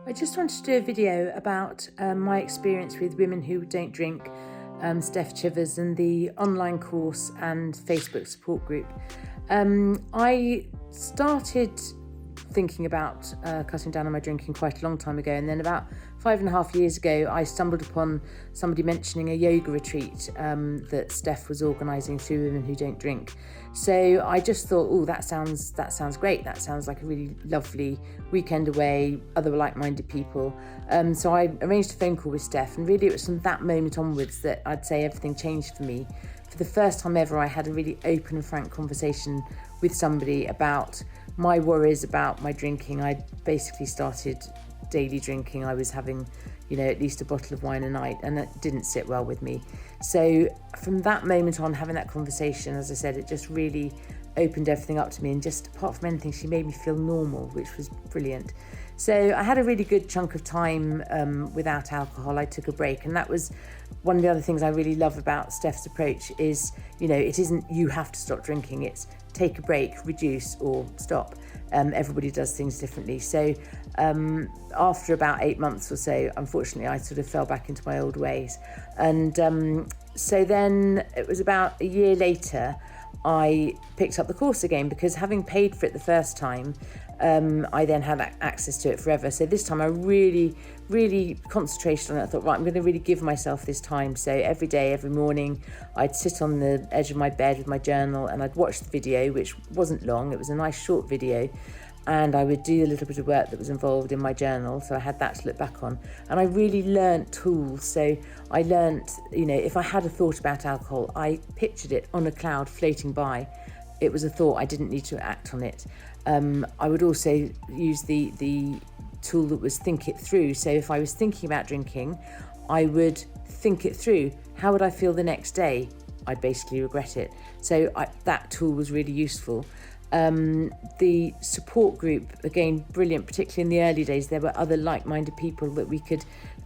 I just wanted to do a video about my experience with Women Who Don't Drink, Steph Chivers, and the online course and Facebook support group. I started thinking about cutting down on my drinking quite a long time ago, and then about 5.5 years ago I stumbled upon somebody mentioning a yoga retreat that Steph was organising through Women Who Don't Drink. So I just thought, oh, that sounds great. That sounds like a really lovely weekend away, other like-minded people. So I arranged a phone call with Steph, and really it was from that moment onwards that I'd say everything changed for me. For the first time ever, I had a really open and frank conversation with somebody about my worries about my drinking. I basically started daily drinking. I was having, at least a bottle of wine a night, and that didn't sit well with me. So from that moment on, having that conversation, as I said, it just really opened everything up to me. And just apart from anything, she made me feel normal, which was brilliant. So I had a really good chunk of time without alcohol. I took a break, and that was one of the other things I really love about Steph's approach is, it isn't you have to stop drinking, it's take a break, reduce or stop. Everybody does things differently. So after about 8 months or so, unfortunately, I sort of fell back into my old ways. And so then it was about a year later, I picked up the course again, because having paid for it the first time, I then had access to it forever. So this time I really concentrated on it. I thought, right, I'm going to really give myself this time. So every day, every morning, I'd sit on the edge of my bed with my journal and I'd watch the video, which wasn't long. It was a nice short video. And I would do a little bit of work that was involved in my journal. So I had that to look back on. And I really learnt tools. So I learnt, if I had a thought about alcohol, I pictured it on a cloud floating by. It was a thought, I didn't need to act on it. I would also use the tool that was think it through. So if I was thinking about drinking, I would think it through. How would I feel the next day? I'd basically regret it. So that tool was really useful. The support group, again, brilliant, particularly in the early days. There were other like-minded people that we could,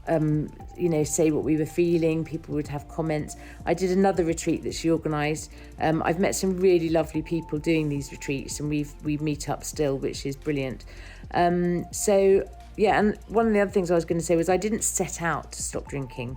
say what we were feeling. People would have comments. I did another retreat that she organised. I've met some really lovely people doing these retreats, and we meet up still, which is brilliant. And one of the other things I was going to say was I didn't set out to stop drinking.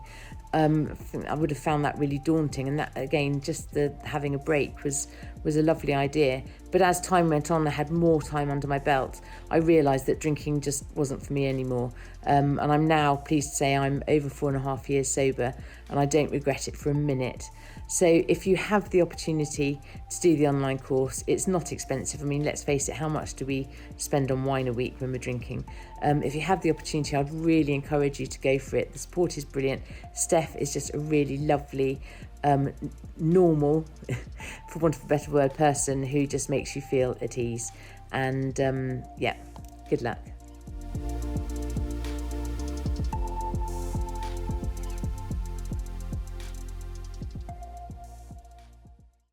I think I would have found that really daunting, and that again, just the having a break was a lovely idea. But as time went on, I had more time under my belt. I realised that drinking just wasn't for me anymore, and I'm now pleased to say I'm over 4.5 years sober, and I don't regret it for a minute. So if you have the opportunity to do the online course, it's not expensive. I mean, let's face it, how much do we spend on wine a week when we're drinking? If you have the opportunity, I'd really encourage you to go for it. The support is brilliant. Steph is just a really lovely, normal, for want of a better word, person who just makes you feel at ease. And good luck.